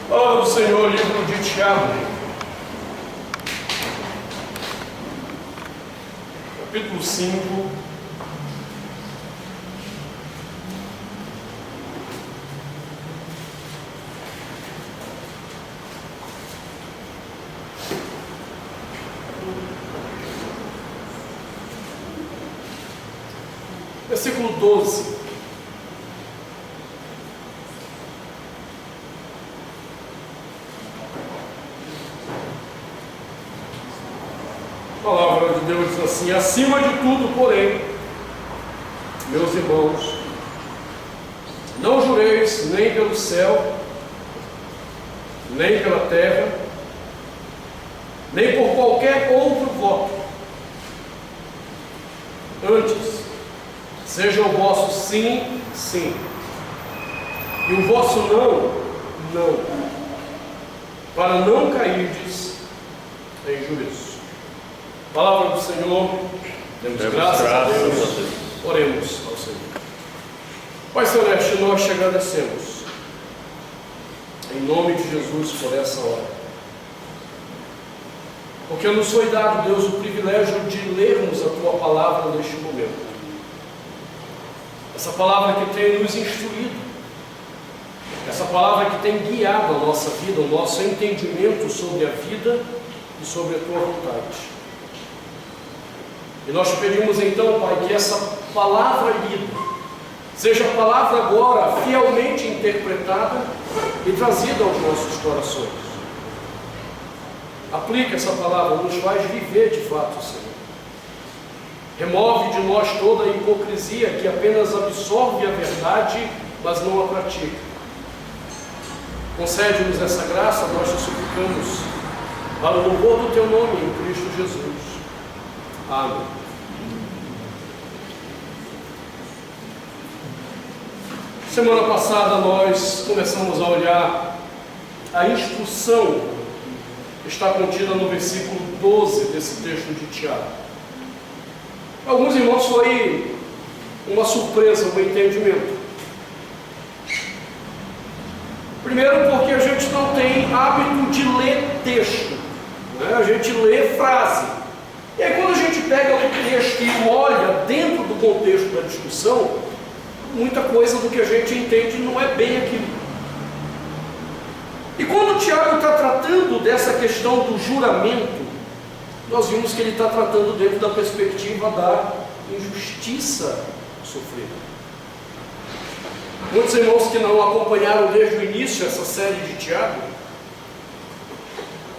Palavra do Senhor, livro de Tiago, capítulo 5, versículo 12. A palavra de Deus diz assim: acima de tudo, porém, meus irmãos, não jureis nem pelo céu, nem pela terra, nem por qualquer outro voto. Antes, seja o vosso sim, sim, e o vosso não, não, para não cairdes em juízo. Palavra do Senhor, demos graças a Deus. Oremos ao Senhor. Pai Celeste, nós te agradecemos, em nome de Jesus, por essa hora, porque nos foi dado, Deus, o privilégio de lermos a Tua palavra neste momento. Essa palavra que tem nos instruído, essa palavra que tem guiado a nossa vida, o nosso entendimento sobre a vida e sobre a Tua vontade. E nós te pedimos então, Pai, que essa palavra lida seja a palavra agora fielmente interpretada e trazida aos nossos corações. Aplica essa palavra, nos faz viver de fato, Senhor. Remove de nós toda a hipocrisia que apenas absorve a verdade, mas não a pratica. Concede-nos essa graça, nós te suplicamos, para o louvor do Teu nome em Cristo Jesus. Amém. Semana passada nós começamos a olhar a instrução que está contida no versículo 12 desse texto de Tiago. Alguns irmãos foi uma surpresa o entendimento. Primeiro porque a gente não tem hábito de ler texto, né? A gente lê frase. E aí quando a gente pega o texto e olha dentro do contexto da discussão, muita coisa do que a gente entende não é bem aquilo. E quando o Tiago está tratando dessa questão do juramento, nós vimos que ele está tratando dentro da perspectiva da injustiça sofrida. Muitos irmãos que não acompanharam desde o início essa série de Tiago,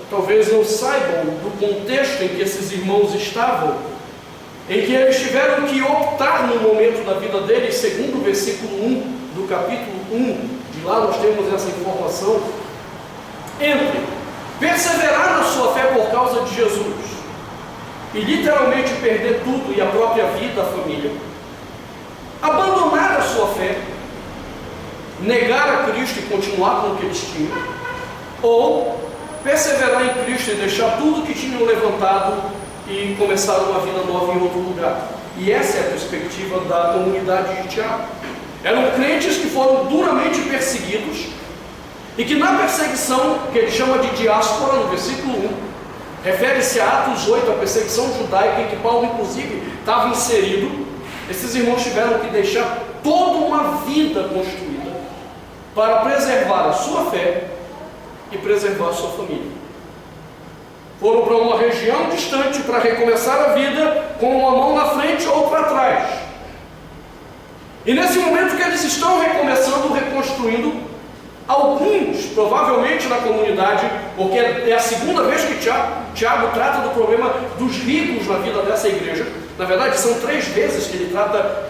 talvez não saibam do contexto em que esses irmãos estavam, em que eles tiveram que optar no momento da vida deles, segundo o versículo 1 do capítulo 1, de lá nós temos essa informação, entre perseverar na sua fé por causa de Jesus, e literalmente perder tudo, e a própria vida, a família, abandonar a sua fé, negar a Cristo e continuar com o que eles tinham, ou perseverar em Cristo e deixar tudo que tinham levantado e começar uma vida nova em outro lugar. E essa é a perspectiva da comunidade de Tiago. Eram crentes que foram duramente perseguidos e que na perseguição, que ele chama de diáspora, no versículo 1, refere-se a Atos 8, a perseguição judaica, em que Paulo inclusive estava inserido. Esses irmãos tiveram que deixar toda uma vida construída para preservar a sua fé e preservar a sua família. Foram para uma região distante para recomeçar a vida com uma mão na frente ou para trás. E nesse momento que eles estão recomeçando, reconstruindo, alguns, provavelmente na comunidade, porque é a segunda vez que Tiago trata do problema dos ricos na vida dessa igreja. Na verdade, são 3 vezes que ele trata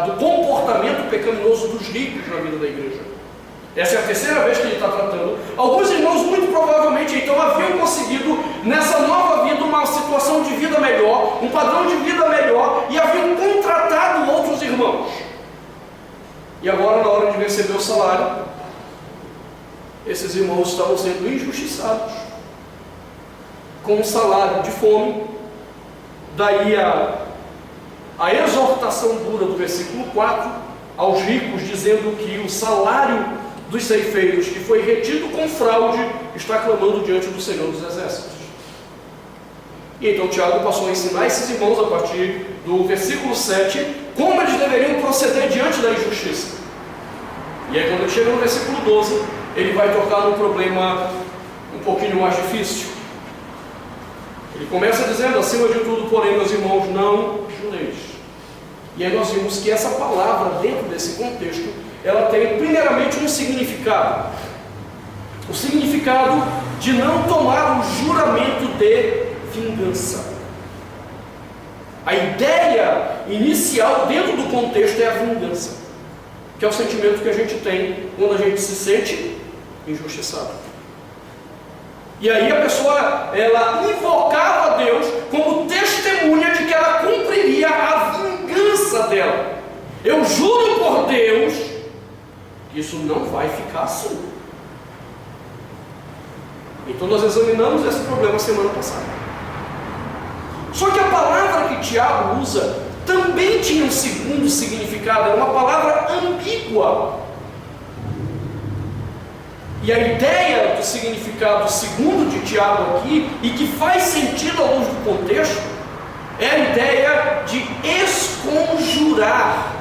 do comportamento pecaminoso dos ricos na vida da igreja. Essa é a terceira vez que ele está tratando. Alguns irmãos, muito provavelmente, então, haviam conseguido, nessa nova vida, uma situação de vida melhor, um padrão de vida melhor, e haviam contratado outros irmãos. E agora, na hora de receber o salário, esses irmãos estavam sendo injustiçados, com um salário de fome. Daí a exortação dura do versículo 4, aos ricos, dizendo que o salário dos ceifeiros, que foi retido com fraude, está clamando diante do Senhor dos Exércitos. E então Tiago passou a ensinar esses irmãos, a partir do versículo 7, como eles deveriam proceder diante da injustiça. E aí, quando ele chega no versículo 12, ele vai tocar num problema um pouquinho mais difícil. Ele começa dizendo: acima de tudo, porém, meus irmãos, não jureis. E aí nós vimos que essa palavra, dentro desse contexto, ela tem primeiramente um significado. O significado de não tomar o juramento de vingança. A ideia inicial dentro do contexto é a vingança, que é o sentimento que a gente tem quando a gente se sente injustiçado. E aí a pessoa, ela invocava a Deus como testemunha de que ela cumpriria a vingança dela. Eu juro por Deus que isso não vai ficar assim. Então nós examinamos esse problema semana passada. Só que a palavra que Tiago usa também tinha um segundo significado, era uma palavra ambígua. E a ideia do significado segundo de Tiago aqui, e que faz sentido à luz do contexto, é a ideia de esconjurar.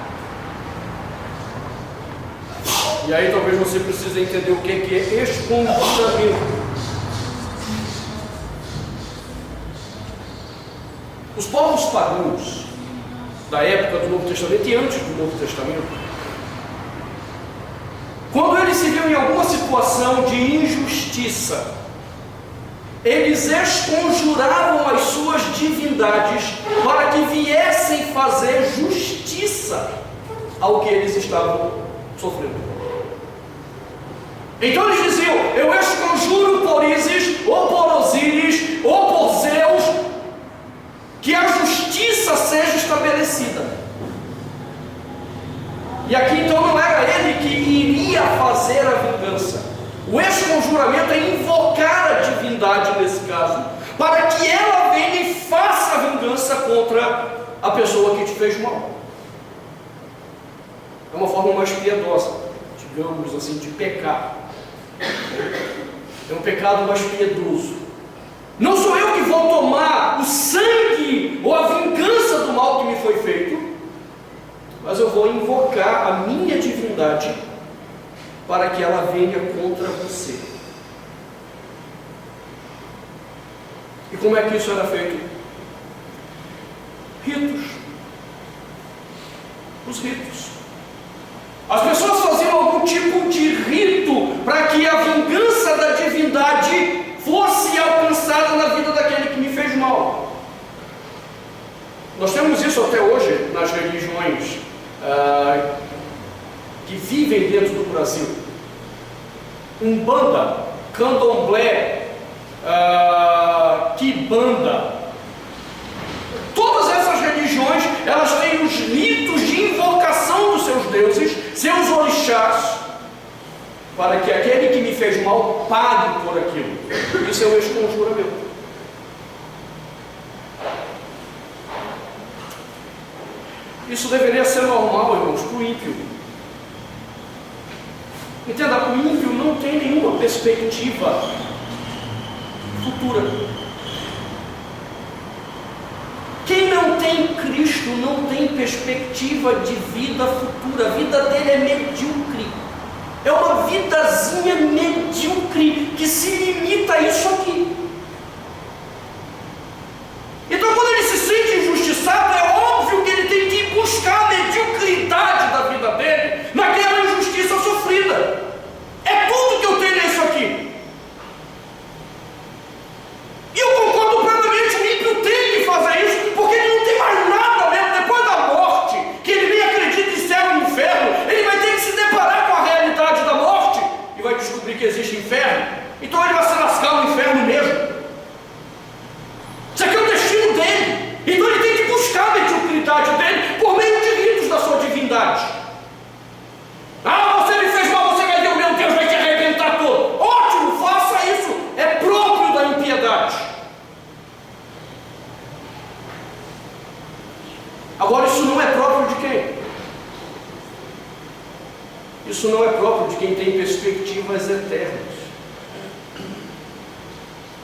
E aí talvez você precise entender o que é esconjuramento. Os povos pagãos da época do Novo Testamento e antes do Novo Testamento, quando eles se viam em alguma situação de injustiça, eles esconjuravam as suas divindades para que viessem fazer justiça ao que eles estavam sofrendo. Então eles diziam: eu esconjuro por Ísis, ou por Osíris, ou por Zeus, que a justiça seja estabelecida. E aqui então não era ele que iria fazer a vingança. O esconjuramento é invocar a divindade nesse caso, para que ela venha e faça a vingança contra a pessoa que te fez mal. É uma forma mais piedosa, digamos assim, de pecar. É um pecado mais piedoso. Não sou eu que vou tomar o sangue ou a vingança do mal que me foi feito, mas eu vou invocar a minha divindade para que ela venha contra você. E como é que isso era feito? Ritos. Os ritos. As pessoas faziam algum tipo de rito para que a vingança da divindade fosse alcançada na vida daquele que me fez mal. Nós temos isso até hoje nas religiões que vivem dentro do Brasil. Umbanda, Candomblé, Quimbanda. Todas essas religiões, elas têm os ritos de invocação dos seus deuses, seus orixás, para que aquele que me fez mal pague por aquilo. Isso é o esconjuramento. Isso deveria ser normal, irmãos, para o ímpio. Entenda, o ímpio não tem nenhuma perspectiva futura. Quem não tem Cristo não tem perspectiva de vida futura. A vida dele é medíocre. É uma vidazinha medíocre que se limita a isso aqui. Então, quando ele se sente injustiçado, é óbvio que ele tem que buscar a mediocridade da vida dele naquela injustiça sofrida. É tudo que eu tenho nisso aqui. E eu concordo plenamente, o ímpio tem que fazer isso, porque ele não tem mais nada mesmo. Depois da morte, que ele nem acredita em céu e inferno, ele vai ter que se deparar com a realidade da morte e vai descobrir que existe inferno. Então ele vai se lascar no inferno mesmo. Isso aqui é o destino dele. Então ele tem que buscar a mediocridade dele por meio de ritos da sua divindade. Ah, você me fez mal, você vai ver o meu Deus vai te arrebentar todo. Ótimo, faça isso. É próprio da impiedade. Agora, isso não é próprio de quem? Isso não é próprio de quem tem perspectivas eternas.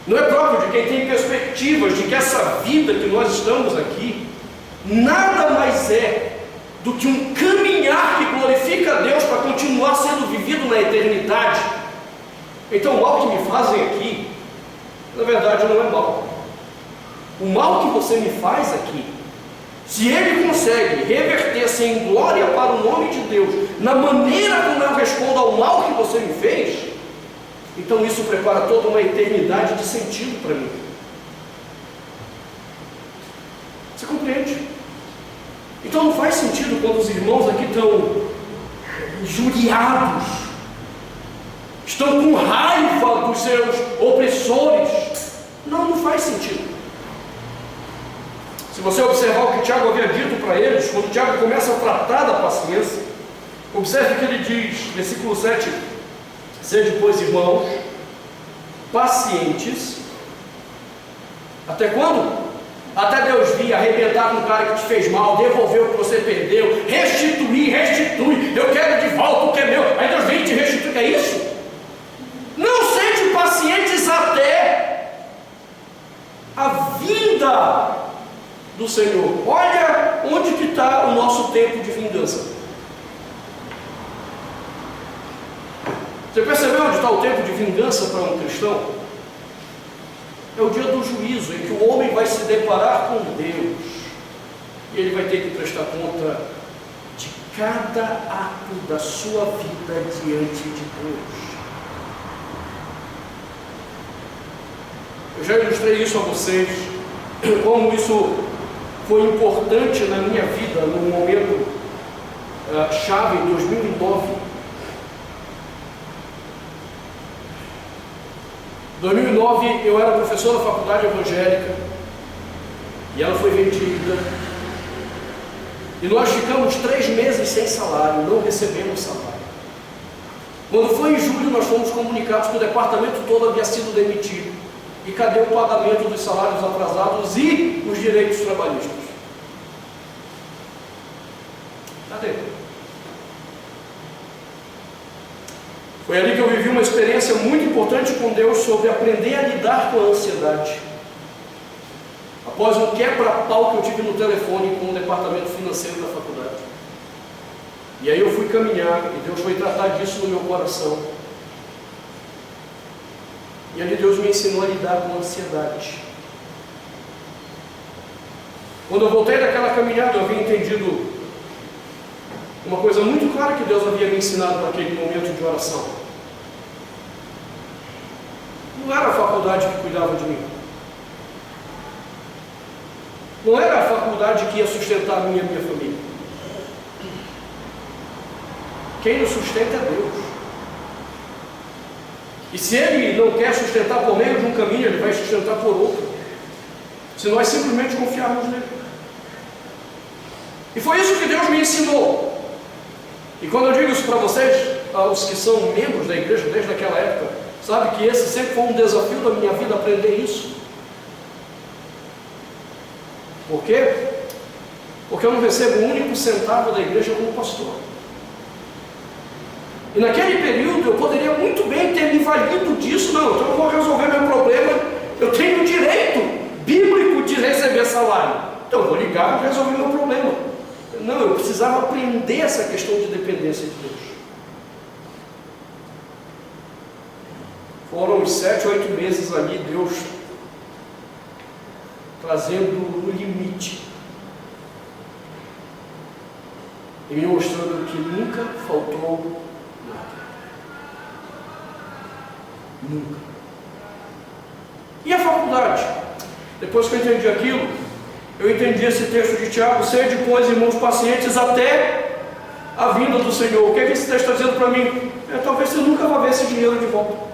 Não é próprio de quem tem perspectivas de que essa vida que nós estamos aqui nada mais é do que um caminhar que glorifica a Deus para continuar sendo vivido na eternidade. Então o mal que me fazem aqui, na verdade não é mal. O mal que você me faz aqui, se ele consegue reverter-se em glória para o nome de Deus, na maneira como eu respondo ao mal que você me fez, então isso prepara toda uma eternidade de sentido para mim. Você compreende? Então não faz sentido quando os irmãos aqui estão injuriados, estão com raiva dos seus opressores. Não faz sentido. Se você observar o que Tiago havia dito para eles, quando Tiago começa a tratar da paciência, observe que ele diz, versículo 7, sede, pois, irmãos, pacientes, até quando? Até Deus vir arrebentar com o cara que te fez mal, devolver o que você perdeu, restituir, eu quero de volta o que é meu, aí Deus vem e te restitui, é isso? Não sede pacientes até a vinda do Senhor. Olha onde que está o nosso tempo de vingança. Você percebeu onde está o tempo de vingança para um cristão? É o dia do juízo, em que o homem vai se deparar com Deus, e ele vai ter que prestar conta de cada ato da sua vida diante de Deus. Eu já ilustrei isso a vocês, como isso foi importante na minha vida, num momento chave em 2009. 2009 eu era professor da faculdade evangélica e ela foi vendida e nós ficamos 3 meses sem salário, não recebemos salário. Quando foi em julho nós fomos comunicados que o departamento todo havia sido demitido. E cadê o pagamento dos salários atrasados e os direitos trabalhistas? Cadê? Foi ali que eu vivi uma experiência muito importante com Deus sobre aprender a lidar com a ansiedade. Após um quebra-pau que eu tive no telefone com o departamento financeiro da faculdade. E aí eu fui caminhar e Deus foi tratar disso no meu coração. E ali Deus me ensinou a lidar com a ansiedade. Quando eu voltei daquela caminhada, eu havia entendido uma coisa muito clara que Deus havia me ensinado para aquele momento de oração. Não era a faculdade que cuidava de mim. Não era a faculdade que ia sustentar a minha e a minha família. Quem nos sustenta é Deus. E se Ele não quer sustentar por meio de um caminho, Ele vai sustentar por outro. Se nós simplesmente confiarmos nele. E foi isso que Deus me ensinou. E quando eu digo isso para vocês, os que são membros da igreja desde aquela época, sabe que esse sempre foi um desafio da minha vida, aprender isso. Por quê? Porque eu não recebo um único centavo da igreja como pastor. E naquele período eu poderia muito bem ter me valido disso. Não, então eu vou resolver meu problema. Eu tenho o direito bíblico de receber salário. Então eu vou ligar para resolver meu problema. Não, eu precisava aprender essa questão de dependência de Deus. Foram uns 7, 8 meses ali, Deus trazendo no limite. E me mostrando que nunca faltou nada. Nunca. E a faculdade? Depois que eu entendi aquilo, eu entendi esse texto de Tiago: sede, pois, irmãos, pacientes até a vinda do Senhor. O que é que esse texto está dizendo para mim? Talvez você nunca vá ver esse dinheiro de volta.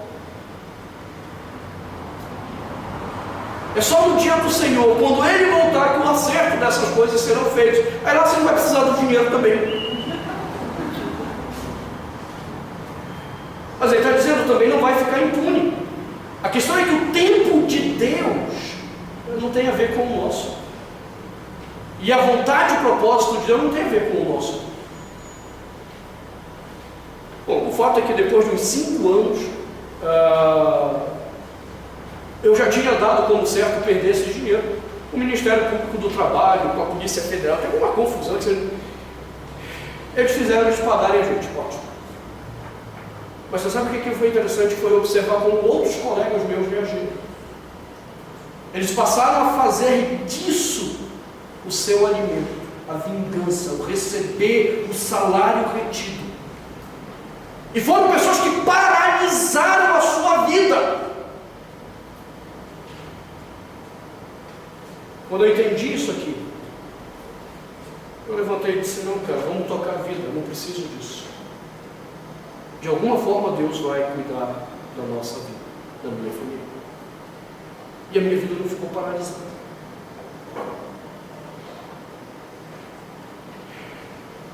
É só no dia do Senhor, quando Ele voltar, que o acerto dessas coisas serão feitos. Aí lá você não vai precisar do dinheiro também. Mas Ele está dizendo também, não vai ficar impune. A questão é que o tempo de Deus não tem a ver com o nosso. E a vontade e o propósito de Deus não tem a ver com o nosso. fato é que depois de uns 5 anos, eu já tinha dado como certo perder esse dinheiro. O Ministério Público do Trabalho, com a Polícia Federal, tem alguma confusão. Eles fizeram eles pagarem a gente, ótimo. Mas você sabe o que foi interessante? Foi observar como outros colegas meus reagiram. Eles passaram a fazer disso o seu alimento, a vingança, o receber o salário retido. E foram pessoas que paralisaram a sua vida. Quando eu entendi isso aqui, eu levantei e disse: não, cara, vamos tocar a vida, eu não preciso disso. De alguma forma Deus vai cuidar da nossa vida, da minha família. E a minha vida não ficou paralisada.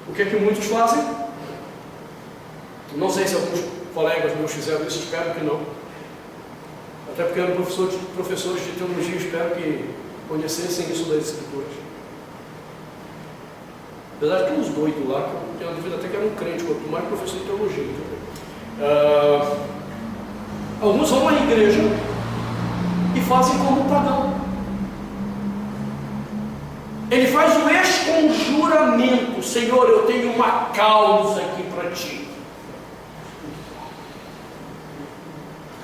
O que é que muitos fazem? Não sei se alguns colegas meus fizeram isso, espero que não. Até porque eram professores de teologia, espero que conhecessem isso das Escrituras. Apesar de ter uns doidos lá, que eu tenho uma dúvida até que era um crente, quanto mais professor de teologia. Alguns vão à igreja e fazem como pagão. Ele faz o esconjuramento: Senhor, eu tenho uma causa aqui para ti,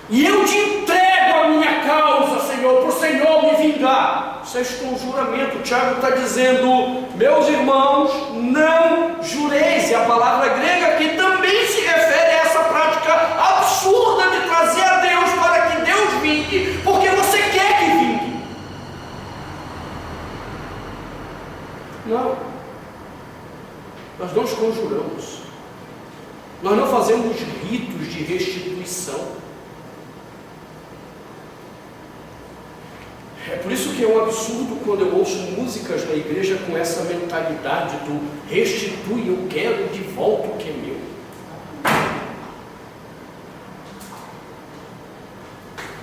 e eu te entrego a minha causa, Senhor, para o Senhor me vingar. Isso é esconjuramento. Tiago está dizendo: meus irmãos, não jureis. E a palavra grega aqui também se refere a essa prática absurda de trazer a Deus para que Deus vingue, porque você quer que vingue. Não, nós não esconjuramos, nós não fazemos ritos de restituição. É por isso que é um absurdo quando eu ouço músicas na igreja com essa mentalidade do restitui, eu quero de volta o que é meu.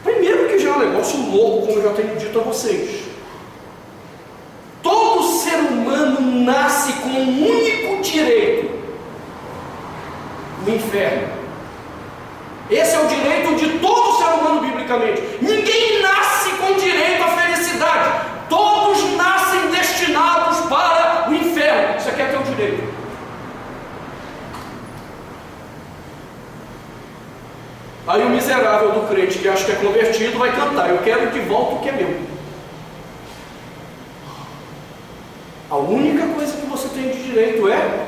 Primeiro que já é um negócio louco, como eu já tenho dito a vocês. Todo ser humano nasce com um único direito: o inferno. Esse é o direito de todo ser humano biblicamente. Ninguém nasce com direito à felicidade. Todos nascem destinados para o inferno. Isso aqui é teu direito. Aí o miserável do crente que acha que é convertido vai cantar: eu quero de volta o que é meu. A única coisa que você tem de direito é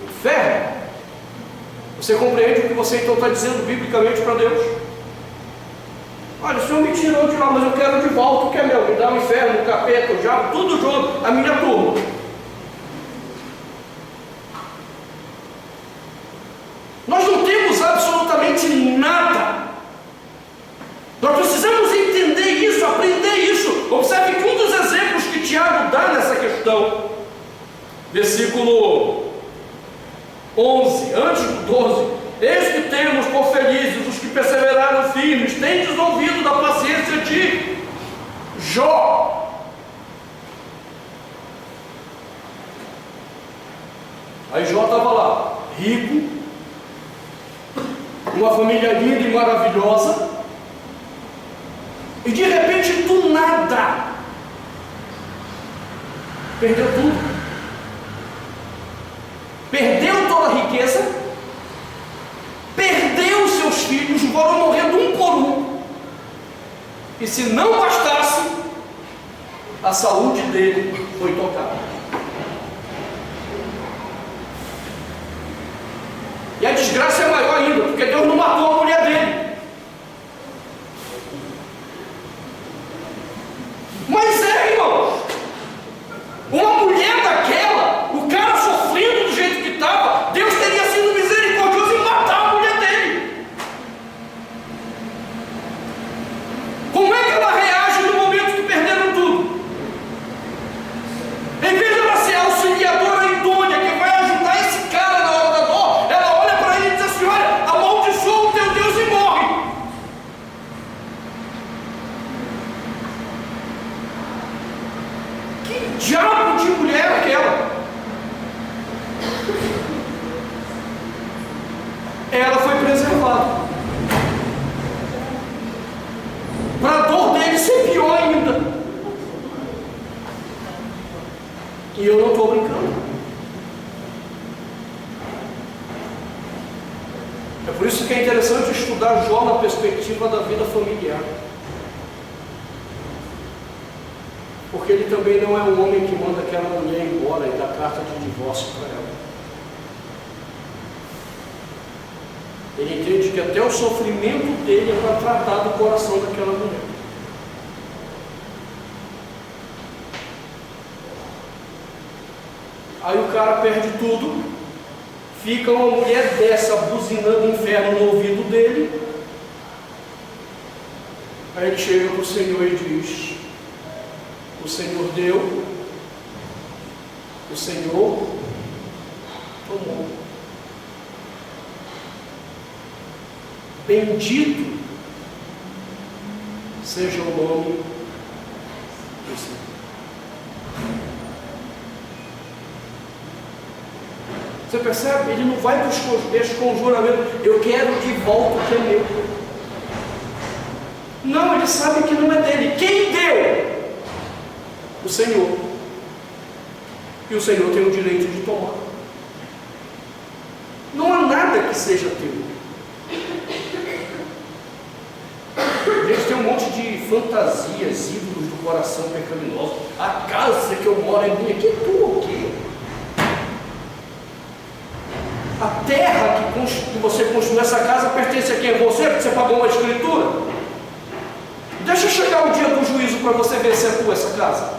o inferno. Você compreende o que você então está dizendo biblicamente para Deus? Olha, o Senhor me tirou de lá, mas eu quero de volta o que é meu. Me dá o inferno, o capeta, o diabo, tudo junto, a minha turma. Nós não temos absolutamente nada. Nós precisamos entender isso, aprender isso. Observe que um dos exemplos que Tiago dá nessa questão, versículo 11, antes do 12: eis que temos por felizes os que perseveraram firmes, tendes ouvido da paciência de Jó. Aí Jó estava lá, rico, uma família linda e maravilhosa, e de repente, do nada, perdeu tudo. Perdeu toda a riqueza, perdeu os seus filhos, foram morrendo um por um. E se não bastasse, a saúde dele foi tocada. E a desgraça é maior ainda, porque Deus não matou a mulher dele. Mas irmãos, uma mulher daquela, o cara sofrendo do jeito que estava, Deus teria sido misericordioso em matar a mulher dele. Como é que ela reage no momento que perderam tudo? Em vez de ela ser auxiliadora idônea, que vai ajudar esse cara na hora da dor, ela olha para ele e diz assim: olha, amaldiçoa o teu Deus e morre. Que diabo de mulher é aquela? E eu não estou brincando. É por isso que é interessante estudar Jó na perspectiva da vida familiar. Porque ele também não é um homem que manda aquela mulher embora e dá carta de divórcio para ela. Ele entende que até o sofrimento dele é para tratar do coração daquela mulher. Aí o cara perde tudo, fica uma mulher dessa buzinando inferno no ouvido dele. Aí ele chega para o Senhor e diz: o Senhor deu, o Senhor tomou. Bendito seja o nome do Senhor. Você percebe? Ele não vai para os conjuramentos: eu quero de volta o que é meu. Não, ele sabe que não é dele. Quem deu? O Senhor. E o Senhor tem o direito de tomar. Não há nada que seja teu. A gente tem um monte de fantasias, ídolos do coração pecaminoso. A casa que eu moro é minha. Que tu o quê? A terra que você construiu, essa casa, pertence a quem? É você? Porque você pagou uma escritura? Deixa chegar o dia do juízo para você ver se é tua essa casa.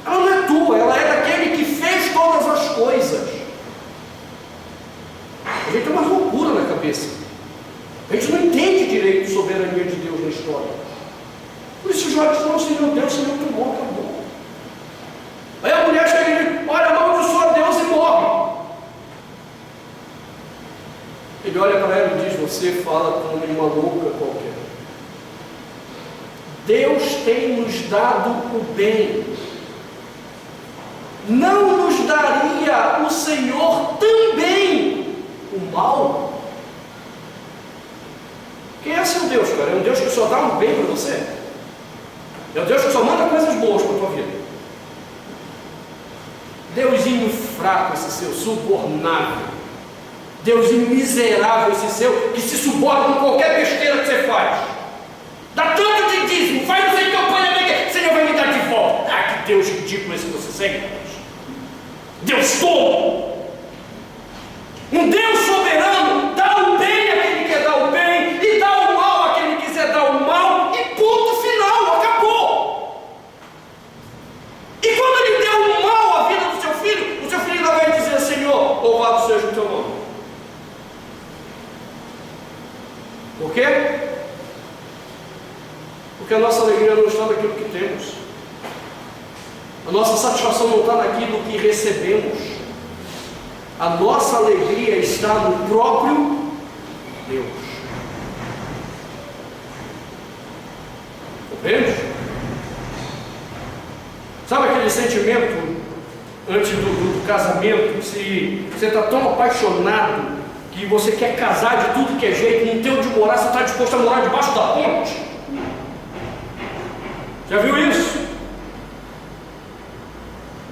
Ela não é tua, ela é daquele que fez todas as coisas. A gente tem uma loucura na cabeça. A gente não entende direito a soberania de Deus na história. Por isso Jó diz: não, Senhor Deus, Senhor tomou, acabou. Aí a mulher chega e diz: olha, amaldiçoa Deus e morre. Ele olha para ela e diz: você fala como uma louca qualquer. Deus tem nos dado o bem. Não nos daria o Senhor também o mal? Quem é seu Deus, cara? É um Deus que só dá um bem para você? É um Deus que só manda coisas boas para a tua vida? Deusinho fraco esse seu, subornável. Deusinho miserável esse seu, que se suborna com qualquer besteira que você faz. Dá tanto de dízimo, faz não sei o que campanha, o Senhor vai me dar de volta. Ah, que Deus ridículo esse que você segue. Deus tolo. Um Deus soberano dá o bem a quem quer dar o bem e dá o mal a quem quiser dar o mal, e ponto final, acabou. E quando ele deu o mal à vida do seu filho, o seu filho ainda vai dizer: Senhor, louvado seja o teu nome. Por quê? Porque a nossa alegria não está naquilo que temos. A nossa satisfação não está naquilo que recebemos. A nossa alegria está no próprio Deus. Compreende? Sabe aquele sentimento antes do casamento? Se você está tão apaixonado que você quer casar de tudo que é jeito, não tem onde morar, você está disposto a morar debaixo da ponte? Já viu isso?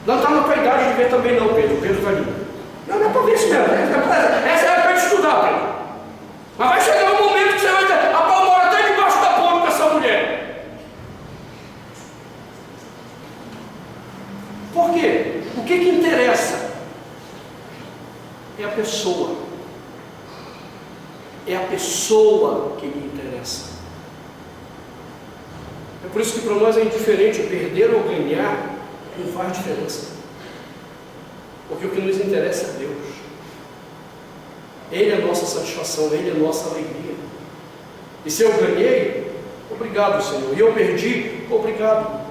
Não está na tua idade de ver também não, Pedro. Pedro está ali. Não é para ver isso mesmo. Essa é a época de estudar, Pedro. Mas vai chegar um momento que você vai dizer: rapaz, eu moro até debaixo da ponte com essa mulher. Por quê? O que interessa? É a pessoa. É a pessoa que me interessa. É por isso que para nós é indiferente perder ou ganhar, não faz diferença. Porque o que nos interessa é Deus. Ele é a nossa satisfação, Ele é a nossa alegria. E se eu ganhei, obrigado, Senhor. E eu perdi, obrigado.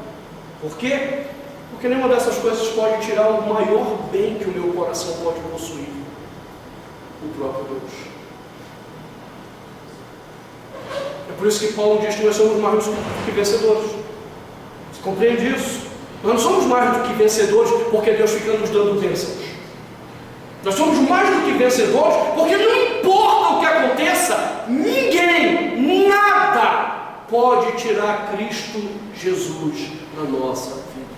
Por quê? Porque nenhuma dessas coisas pode tirar o maior bem que o meu coração pode possuir: o próprio Deus. É por isso que Paulo diz que nós somos mais do que vencedores. Você compreende isso? Nós não somos mais do que vencedores porque Deus fica nos dando bênçãos. Nós somos mais do que vencedores porque não importa o que aconteça, ninguém, nada pode tirar Cristo Jesus da nossa vida.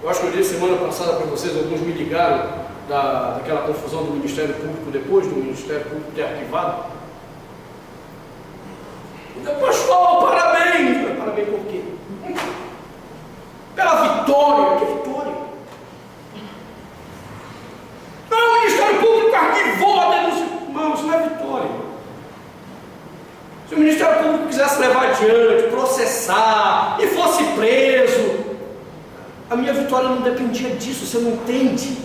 Eu acho que eu disse semana passada para vocês, alguns me ligaram daquela confusão do Ministério Público, depois do Ministério Público ter arquivado. Pastor, parabéns! Parabéns por quê? Pela vitória. Que vitória? Não, o Ministério Público arquivou a denúncia. Não, isso não é vitória. Se o Ministério Público quisesse levar adiante, processar e fosse preso, a minha vitória não dependia disso, você não entende?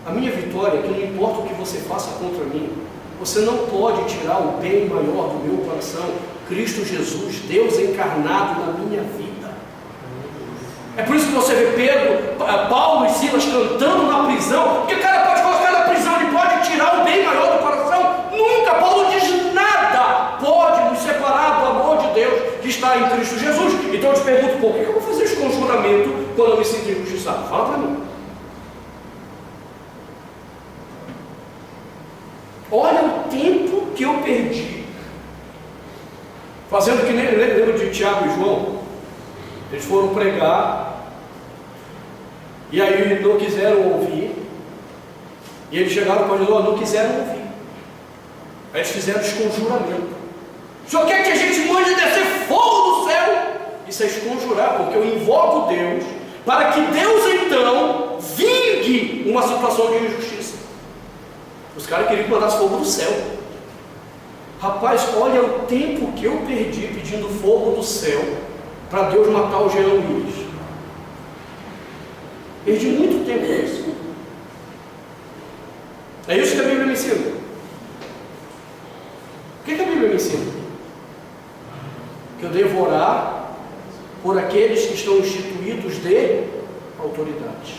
A minha vitória é que não importa o que você faça contra mim, você não pode tirar o bem maior do meu coração, Cristo Jesus, Deus encarnado na minha vida. É por isso que você vê Pedro, Paulo e Silas cantando na prisão, porque o cara pode colocar na prisão, ele pode tirar o bem maior do coração. Nunca, Paulo diz, nada pode nos separar do amor de Deus que está em Cristo Jesus. Então eu te pergunto, por que eu vou fazer esse conjuramento quando eu me sinto injustiçado? Fala para mim. Olha o tempo que eu perdi fazendo que nem lembro de Tiago e João. Eles foram pregar e aí não quiseram ouvir, e eles chegaram para Jesus, não quiseram ouvir. Aí eles fizeram desconjuramento. O senhor quer que a gente mande descer fogo do céu? Isso é desconjurar, porque eu invoco Deus para que Deus então vingue uma situação de injustiça. Os caras queriam que mandasse fogo do céu. Rapaz, olha o tempo que eu perdi pedindo fogo do céu para Deus matar o Jean Willis. Perdi muito tempo com isso. É isso que a Bíblia me ensina. O que a Bíblia me ensina? Que eu devo orar por aqueles que estão instituídos de autoridade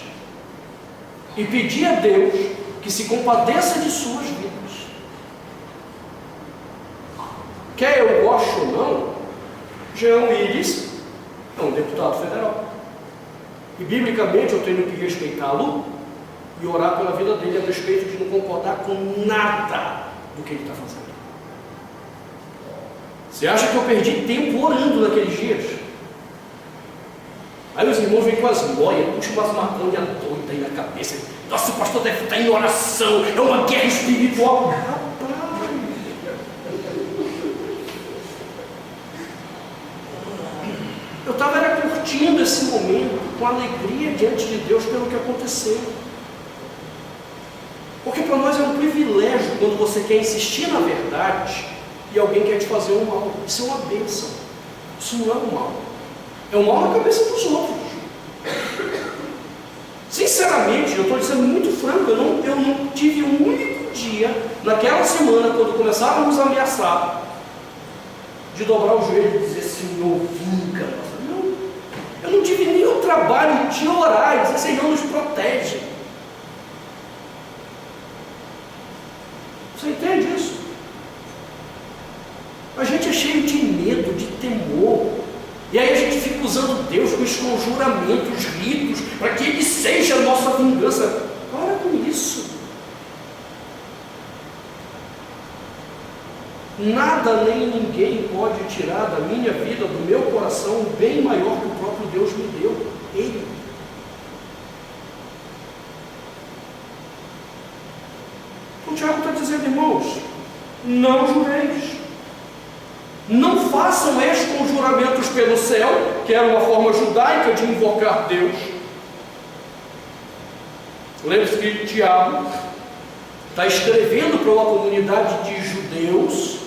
e pedir a Deus que se compadeça de suas vidas. Quer eu goste ou não, Jean Willis é um deputado federal. E biblicamente eu tenho que respeitá-lo e orar pela vida dele a respeito de não concordar com nada do que ele está fazendo. Você acha que eu perdi tempo orando naqueles dias? Aí os irmãos vêm com as noias, puxam umas maconha doida aí na cabeça. Nossa, o pastor deve estar em oração, é uma guerra espiritual. Rapaz! Eu estava curtindo esse momento com alegria diante de Deus pelo que aconteceu. Porque para nós é um privilégio quando você quer insistir na verdade e alguém quer te fazer um mal. Isso é uma bênção. Isso não é um mal. É um mal na cabeça dos outros. Sinceramente, eu estou dizendo muito franco, eu não tive um único dia naquela semana, quando começaram a nos ameaçar, de dobrar o joelho e dizer, Senhor, vinga. Não, eu não tive nem o trabalho de orar e dizer, Senhor, nos protege. Você entende isso? A gente é cheio de medo, de temor. E aí a gente fica usando Deus com os conjuramentos, ritos, para que Ele seja a nossa vingança. Para com isso. Nada nem ninguém pode tirar da minha vida, do meu coração, um bem maior que o próprio Deus me deu. Ele. O Tiago está dizendo, irmãos, não jureis. Não façam ex-conjuramentos pelo céu, que era uma forma judaica de invocar Deus. Lembre-se que Tiago está escrevendo para uma comunidade de judeus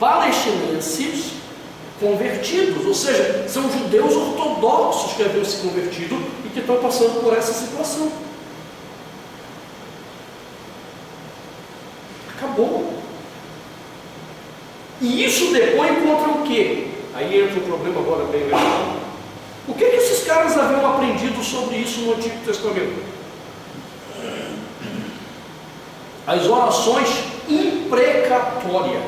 palestinenses convertidos, ou seja, são judeus ortodoxos que haviam se convertido e que estão passando por essa situação. Acabou. E isso depõe contra o quê? Aí entra um problema agora bem legal. O que esses caras haviam aprendido sobre isso no Antigo Testamento? As orações imprecatórias.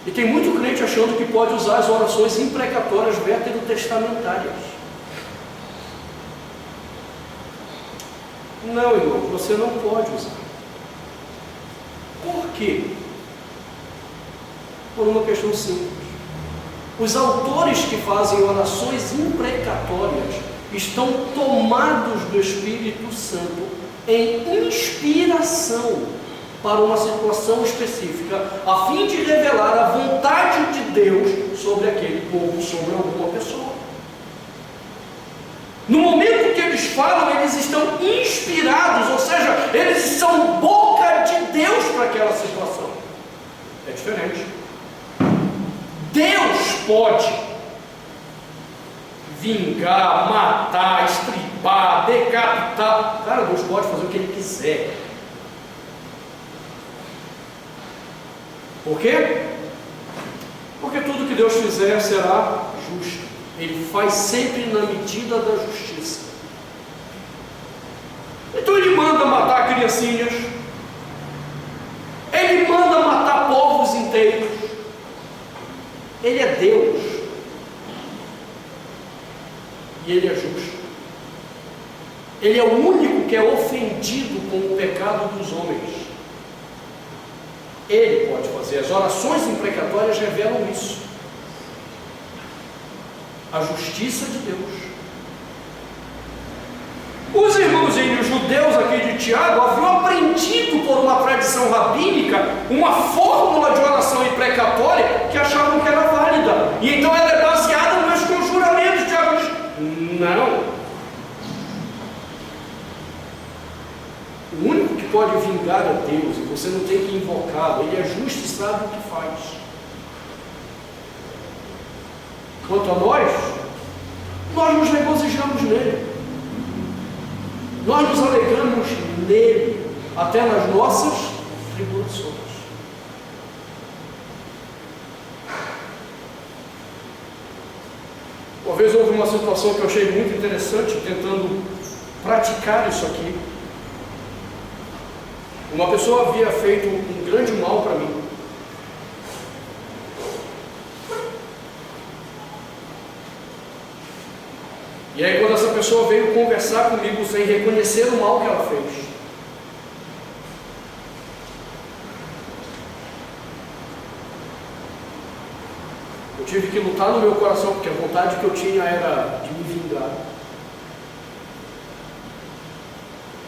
E tem muito crente achando que pode usar as orações imprecatórias veterotestamentárias. Não, irmão, você não pode usar. Por quê? Por uma questão simples. Os autores que fazem orações imprecatórias estão tomados do Espírito Santo em inspiração para uma situação específica, a fim de revelar a vontade de Deus sobre aquele povo, sobre alguma pessoa. No momento que eles falam, eles estão inspirados, ou seja, eles são boca de Deus para aquela situação. É diferente. Deus pode vingar, matar, estripar, decapitar. Cara, Deus pode fazer o que Ele quiser. Por quê? Porque tudo que Deus fizer será justo. Ele faz sempre na medida da justiça. Então Ele manda matar criancinhas. Ele manda matar povos inteiros. Ele é Deus. E Ele é justo. Ele é o único que é ofendido com o pecado dos homens. Ele pode fazer. As orações imprecatórias revelam isso. A justiça de Deus. Os irmãozinhos judeus aqui de Tiago haviam aprendido por uma tradição rabínica uma fórmula de oração imprecatória que achavam que era válida. E então ela é baseada nos conjuramentos. Tiago diz, não. O único que pode vingar a Deus, e você não tem que invocá-lo, Ele é justo e sabe o que faz. Quanto a nós nos regozijamos nele. Nós nos alegramos nele, até nas nossas tribulações. Uma vez houve uma situação que eu achei muito interessante, tentando praticar isso aqui. Uma pessoa havia feito um grande mal para mim. E aí quando essa pessoa veio conversar comigo sem reconhecer o mal que ela fez, eu tive que lutar no meu coração, porque a vontade que eu tinha era de me vingar.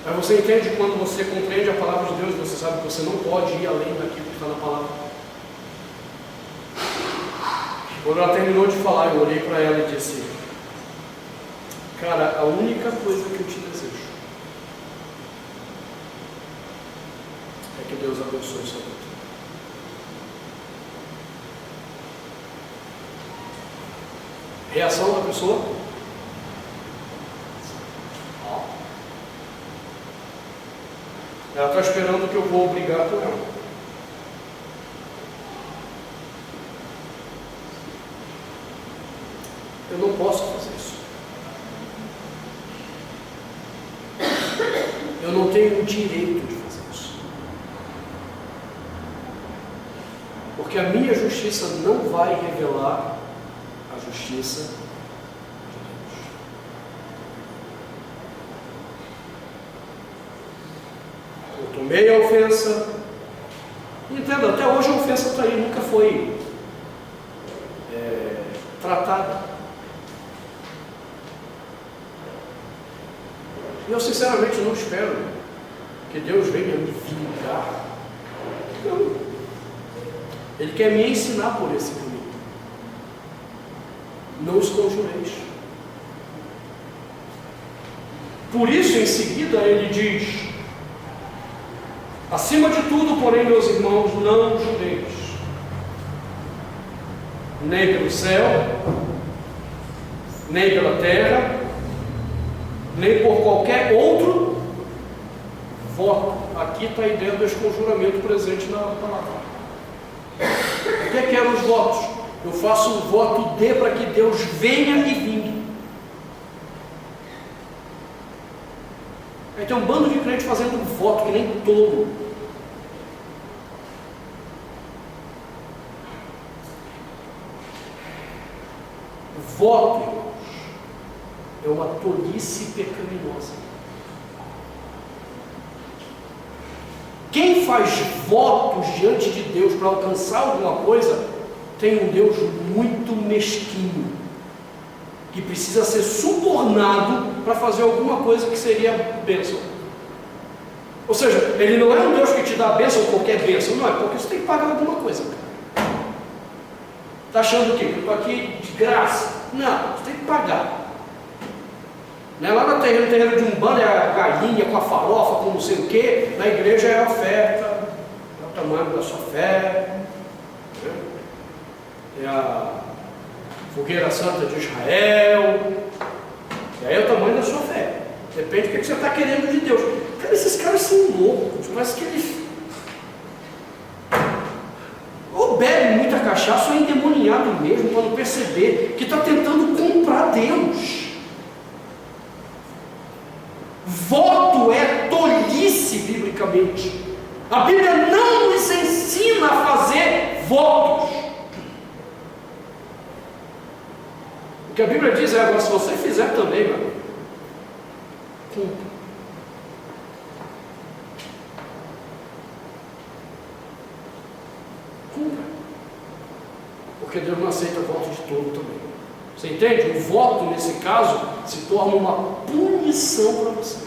Mas você entende, quando você compreende a palavra de Deus, você sabe que você não pode ir além daquilo que está na palavra. Quando ela terminou de falar, eu olhei para ela e disse, cara, a única coisa que eu te desejo é que Deus abençoe sua vida. Reação da pessoa? Ela está esperando que eu vou brigar com ela. Eu não posso fazer isso. Eu não tenho o direito de fazer isso. Porque a minha justiça não vai revelar a justiça de Deus. Eu tomei a ofensa. Entenda, até hoje a ofensa está aí, nunca foi tratada. E eu sinceramente não espero que Deus venha me vingar. Não. Ele quer me ensinar por esse caminho. Não os conjureis. Por isso, em seguida, ele diz, acima de tudo, porém, meus irmãos, não jureis, nem pelo céu, nem pela terra, nem por qualquer outro voto. Aqui está a ideia do esconjuramento presente na palavra. O que eram os votos? Eu faço um voto de para que Deus venha e vingue. Aí tem um bando de crentes fazendo um voto que nem tolo. Voto, irmãos, é uma tolice pecaminosa. Quem faz votos diante de Deus para alcançar alguma coisa, tem um Deus muito mesquinho, que precisa ser subornado para fazer alguma coisa que seria bênção. Ou seja, ele não é um Deus que te dá bênção, qualquer bênção, não, é porque você tem que pagar alguma coisa. Está achando o quê? Que eu estou aqui de graça? Não, você tem que pagar. Não é lá no terreiro de Umbanda é a galinha com a farofa, com não sei o quê. Na igreja é a oferta, é o tamanho da sua fé, é a fogueira santa de Israel, e aí é o tamanho da sua fé. Depende do que você está querendo de Deus. Cara, esses caras são loucos, parece que eles ou bebem muita cachaça ou é endemoniado mesmo, para não perceber que está tentando comprar Deus. Voto é tolice biblicamente. A Bíblia não nos ensina a fazer votos. O que a Bíblia diz é: agora, se você fizer também, meu amigo, cumpra. Cumpra. Porque Deus não aceita voto de todo também. Você entende? O voto, nesse caso, se torna uma punição para você.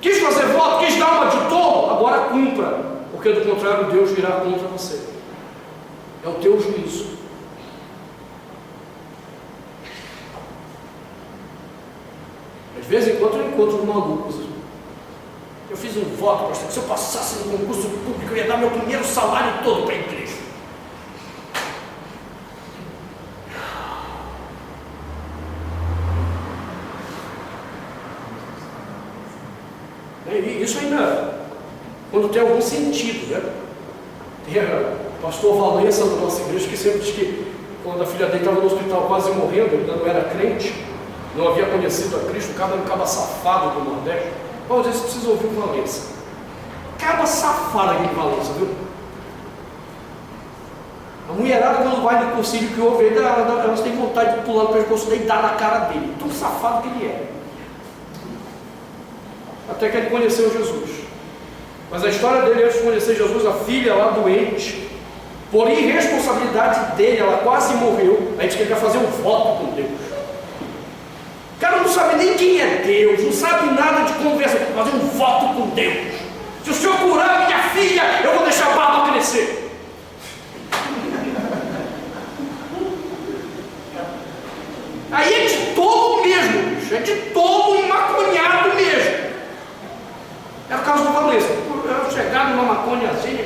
Quis fazer voto, quis dar uma de todo, agora cumpra, porque do contrário Deus virá contra você. É o teu juízo. De vez em quando eu encontro malucos. Eu fiz um voto, pastor, que se eu passasse no concurso público eu ia dar meu primeiro salário todo para a igreja. Isso ainda, quando tem algum sentido, né? Tem o pastor Valença da nossa igreja que sempre diz que quando a filha dele estava no hospital quase morrendo, ele ainda não era crente, não havia conhecido a Cristo, um caba safado do Nordeste. Bom, você precisa ouvir o Valença. Caba safado aqui de Valença, viu? A mulherada, quando vai no cursilho que ouve ele, elas têm vontade de pular no pescoço dele e dar na cara dele. Tão safado que ele é. Até que ele conheceu Jesus. Mas a história dele, antes de conhecer Jesus, a filha lá doente, por irresponsabilidade dele, ela quase morreu. A gente quer fazer um voto com Deus. O cara não sabe nem quem é Deus, não sabe nada de conversa, fazer um voto com Deus. Se o Senhor curar minha filha, eu vou deixar a barba crescer. Aí é de tolo mesmo, bicho, é de tolo maconhado mesmo. É o caso do Valença. Eu chegar numa maconhazinha.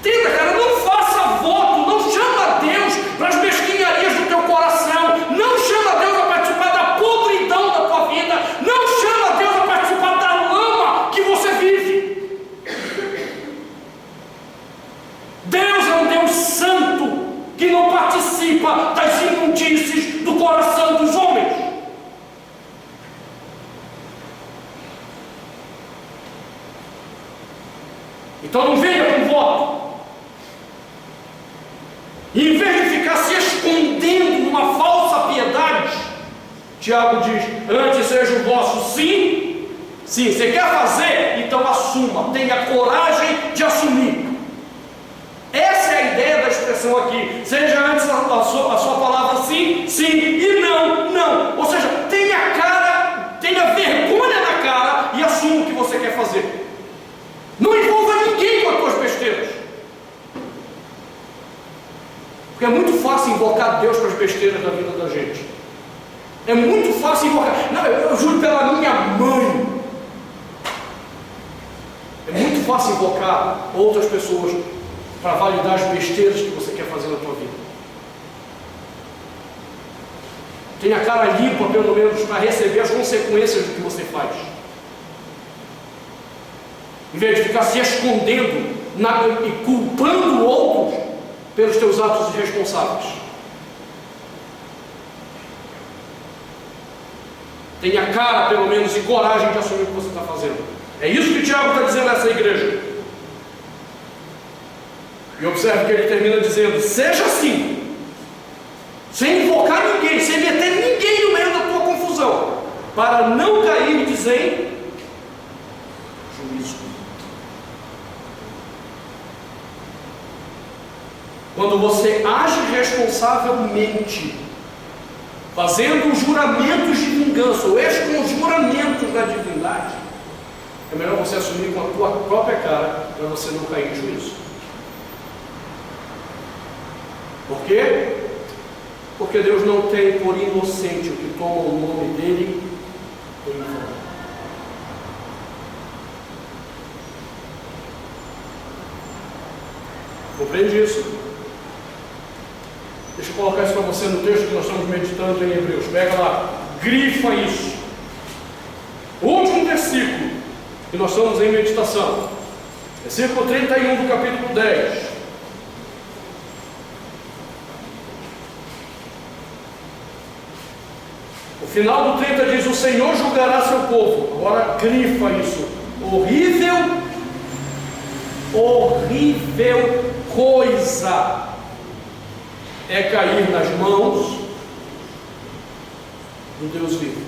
Tenta, cara, não faça voto, não chama Deus para as mesquinharias do teu coração, não chama Deus a participar da podridão da tua vida, não chama Deus a participar da lama que você vive. Deus é um Deus santo que não participa das imundícies do coração dos homens. Então não venha com voto. E em vez de ficar se escondendo numa falsa piedade, Tiago diz: antes seja o vosso sim, sim. Você quer fazer? Então assuma, tenha coragem de assumir. Essa é a ideia da expressão aqui. Seja antes a sua palavra sim, sim, e não, não. Ou seja, tenha cara, tenha vergonha na cara e assuma o que você quer fazer. Não envolva ninguém com as tuas besteiras. Porque é muito fácil invocar Deus para as besteiras da vida da gente. É muito fácil invocar. Não, eu juro pela minha mãe. É muito fácil invocar outras pessoas para validar as besteiras que você quer fazer na tua vida. Tenha a cara limpa, pelo menos, para receber as consequências do que você faz. Em vez de ficar se escondendo e culpando outros pelos teus atos irresponsáveis. Tenha cara, pelo menos, e coragem de assumir o que você está fazendo. É isso que Tiago está dizendo nessa igreja. E observe que ele termina dizendo: seja assim, sem invocar ninguém, sem meter ninguém no meio da tua confusão, para não cairdes em juízo. Quando você age responsavelmente, fazendo juramentos de vingança ou esconjuramentos da divindade, é melhor você assumir com a tua própria cara para você não cair em juízo. Por quê? Porque Deus não tem por inocente o que toma o nome dele em vão. Compreende isso? Deixa eu colocar isso para você no texto que nós estamos meditando em Hebreus. Pega lá, grifa isso. O último versículo que nós estamos em meditação. Versículo 31 do capítulo 10. O final do 30 diz: o Senhor julgará seu povo. Agora grifa isso. Horrível coisa é cair nas mãos do Deus vivo.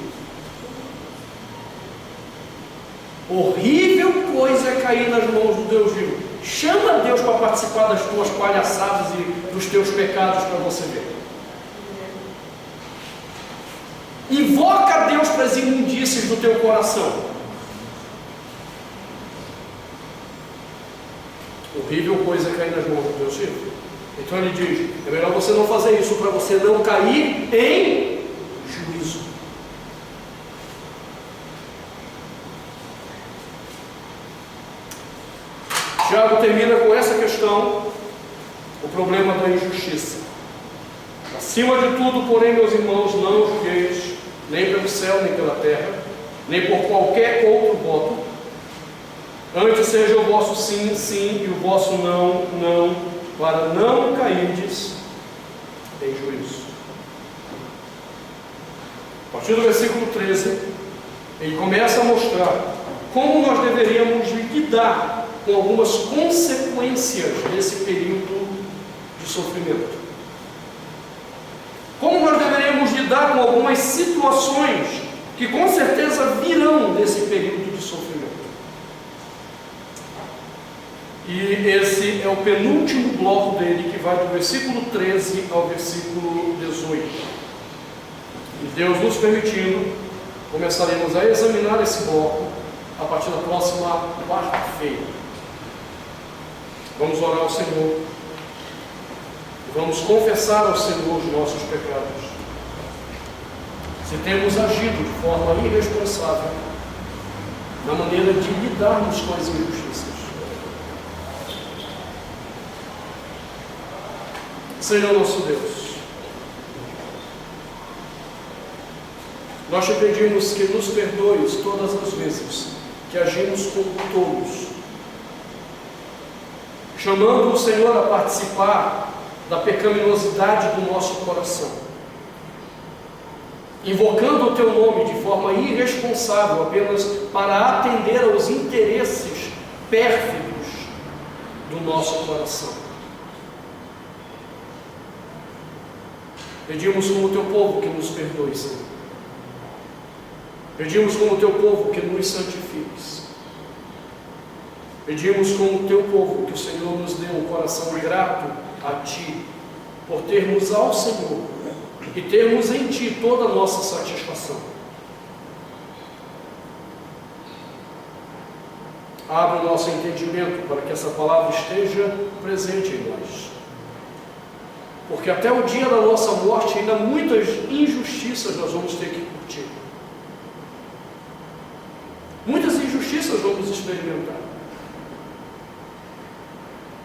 Horrível coisa é cair nas mãos do Deus vivo. Chama Deus para participar das tuas palhaçadas e dos teus pecados para você ver. Invoca Deus para as imundícies do teu coração. Horrível coisa é cair nas mãos do Deus vivo. Então ele diz: é melhor você não fazer isso para você não cair em juízo. Tiago termina com essa questão, o problema da injustiça. Acima de tudo, porém, meus irmãos, não julgueis, nem pelo céu, nem pela terra, nem por qualquer outro voto. Antes seja o vosso sim, sim, e o vosso não, não, para não cairdes em juízo. A partir do versículo 13, ele começa a mostrar como nós deveríamos lidar com algumas consequências desse período de sofrimento. Como nós deveríamos lidar com algumas situações que com certeza virão desse período de sofrimento. E esse é o penúltimo bloco dele, que vai do versículo 13 ao versículo 18. E Deus nos permitindo, começaremos a examinar esse bloco a partir da próxima quarta-feira. Vamos orar ao Senhor. Vamos confessar ao Senhor os nossos pecados. Se temos agido de forma irresponsável na maneira de lidarmos com as injustiças. Senhor nosso Deus, nós te pedimos que nos perdoes todas as vezes que agimos como tolos, chamando o Senhor a participar da pecaminosidade do nosso coração, invocando o teu nome de forma irresponsável apenas para atender aos interesses pérfidos do nosso coração. Pedimos como teu povo que nos perdoe, Senhor. Pedimos como teu povo que nos santifiques. Pedimos como teu povo que o Senhor nos dê um coração grato a Ti, por termos ao Senhor e termos em Ti toda a nossa satisfação. Abra o nosso entendimento para que essa palavra esteja presente em nós. Porque até o dia da nossa morte ainda muitas injustiças nós vamos ter que curtir. Muitas injustiças vamos experimentar.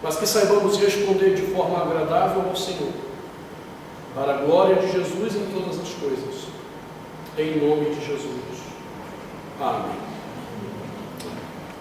Mas que saibamos responder de forma agradável ao Senhor, para a glória de Jesus em todas as coisas. Em nome de Jesus. Amém.